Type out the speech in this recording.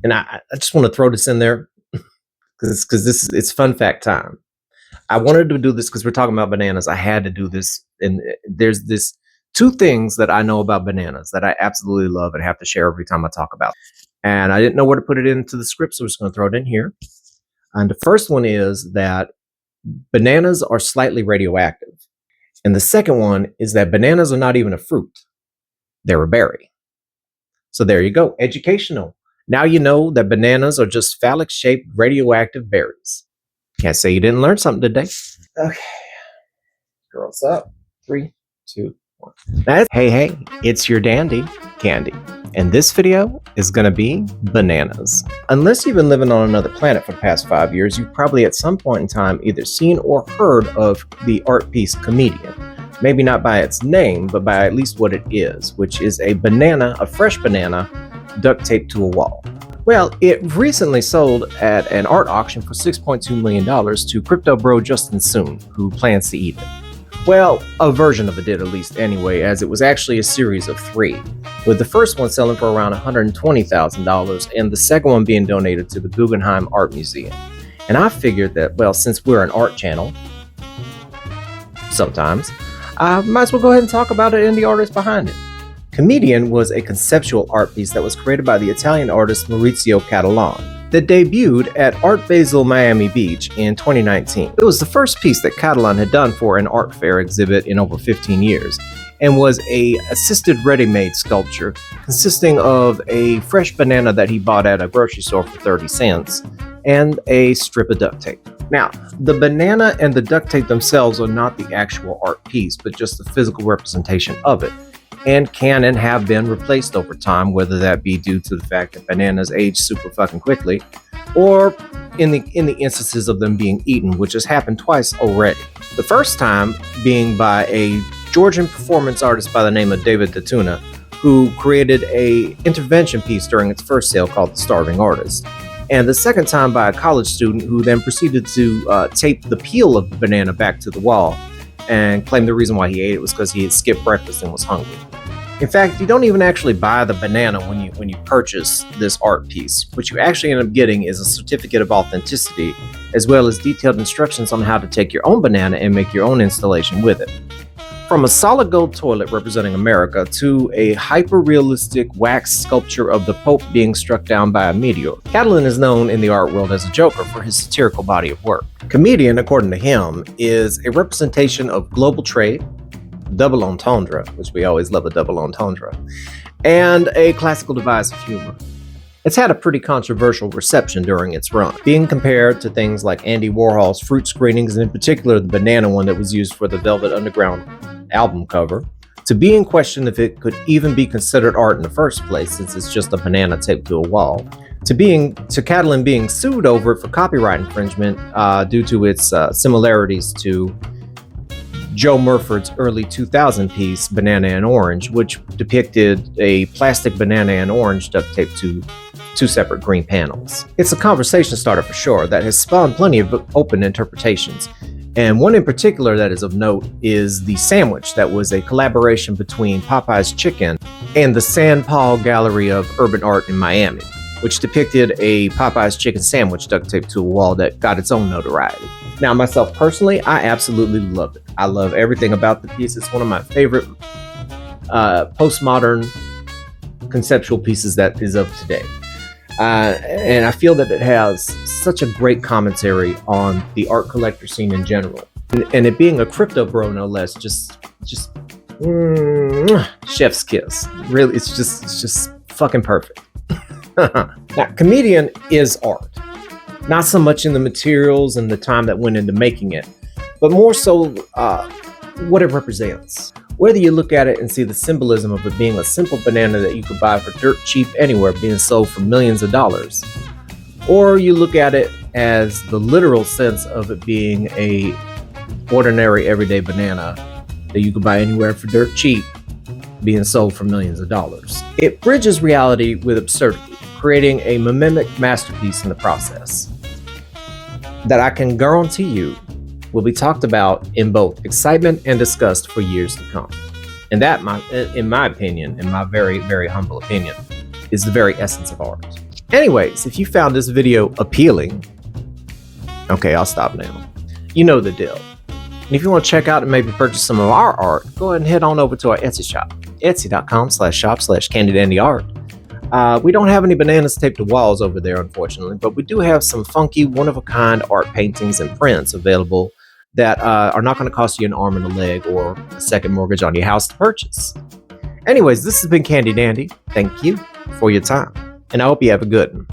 And I just want to throw this in there because it's fun fact time. I wanted to do this because we're talking about bananas. I had to do this. And there's this two things that I know about bananas that I absolutely love and have to share every time I talk about. And I didn't know where to put it into the script, so I'm just going to throw it in here. And the first one is that bananas are slightly radioactive. And the second one is that bananas are not even a fruit. They're a berry. So there you go. Educational. Now you know that bananas are just phallic-shaped radioactive berries. Can't say you didn't learn something today. Okay. Girls up. 3, 2, 1. Hey, it's your dandy, Candy. And this video is going to be bananas. Unless you've been living on another planet for the past 5 years, you've probably at some point in time either seen or heard of the art piece Comedian. Maybe not by its name, but by at least what it is, which is a banana, a fresh banana, duct taped to a wall. Well, it recently sold at an art auction for $6.2 million to crypto bro Justin Soon, who plans to eat it. Well, a version of it did at least anyway, as it was actually a series of 3, with the first one selling for around $120,000 and the second one being donated to the Guggenheim Art Museum. And I figured that, well, since we're an art channel, sometimes, I might as well go ahead and talk about it and the artist behind it. Comedian was a conceptual art piece that was created by the Italian artist Maurizio Cattelan that debuted at Art Basel Miami Beach in 2019. It was the first piece that Cattelan had done for an art fair exhibit in over 15 years and was a assisted ready-made sculpture consisting of a fresh banana that he bought at a grocery store for 30 cents and a strip of duct tape. Now, the banana and the duct tape themselves are not the actual art piece, but just the physical representation of it, and can and have been replaced over time, whether that be due to the fact that bananas age super fucking quickly, or in the instances of them being eaten, which has happened twice already. The first time being by a Georgian performance artist by the name of David Datuna, who created a intervention piece during its first sale called The Starving Artist. And the second time by a college student who then proceeded to tape the peel of the banana back to the wall and claimed the reason why he ate it was because he had skipped breakfast and was hungry. In fact, you don't even actually buy the banana when you purchase this art piece. What you actually end up getting is a certificate of authenticity, as well as detailed instructions on how to take your own banana and make your own installation with it. From a solid gold toilet representing America to a hyper-realistic wax sculpture of the Pope being struck down by a meteor, Cattelan is known in the art world as a joker for his satirical body of work. Comedian, according to him, is a representation of global trade, double entendre, which we always love a double entendre, and a classical device of humor. It's had a pretty controversial reception during its run, being compared to things like Andy Warhol's fruit screenings, and in particular the banana one that was used for the Velvet Underground album cover, to being questioned if it could even be considered art in the first place, since it's just a banana taped to a wall, to Cattelan being sued over it for copyright infringement due to its similarities to Joe Murford's early 2000 piece, Banana and Orange, which depicted a plastic banana and orange duct taped to 2 separate green panels. It's a conversation starter for sure that has spawned plenty of open interpretations. And one in particular that is of note is the sandwich that was a collaboration between Popeye's Chicken and the San Paul Gallery of Urban Art in Miami, which depicted a Popeye's Chicken sandwich duct taped to a wall that got its own notoriety. Now, myself personally, I absolutely love it. I love everything about the piece. It's one of my favorite postmodern conceptual pieces that is of today. And I feel that it has such a great commentary on the art collector scene in general. And it being a crypto bro, no less, just chef's kiss. Really, it's just fucking perfect. Now, Comedian is art. Not so much in the materials and the time that went into making it, but more so what it represents. Whether you look at it and see the symbolism of it being a simple banana that you could buy for dirt cheap anywhere being sold for millions of dollars, or you look at it as the literal sense of it being a ordinary everyday banana that you could buy anywhere for dirt cheap being sold for millions of dollars. It bridges reality with absurdity, creating a mimic masterpiece in the process that I can guarantee you will be talked about in both excitement and disgust for years to come. And that, in my opinion, in my very, very humble opinion, is the very essence of art. Anyways, if you found this video appealing, okay, I'll stop now. You know the deal. And if you want to check out and maybe purchase some of our art, go ahead and head on over to our Etsy shop, etsy.com/shop/candydandyart. We don't have any bananas taped to walls over there, unfortunately, but we do have some funky, one-of-a-kind art paintings and prints available that are not going to cost you an arm and a leg or a second mortgage on your house to purchase. Anyways, this has been Candy Dandy. Thank you for your time, and I hope you have a good one.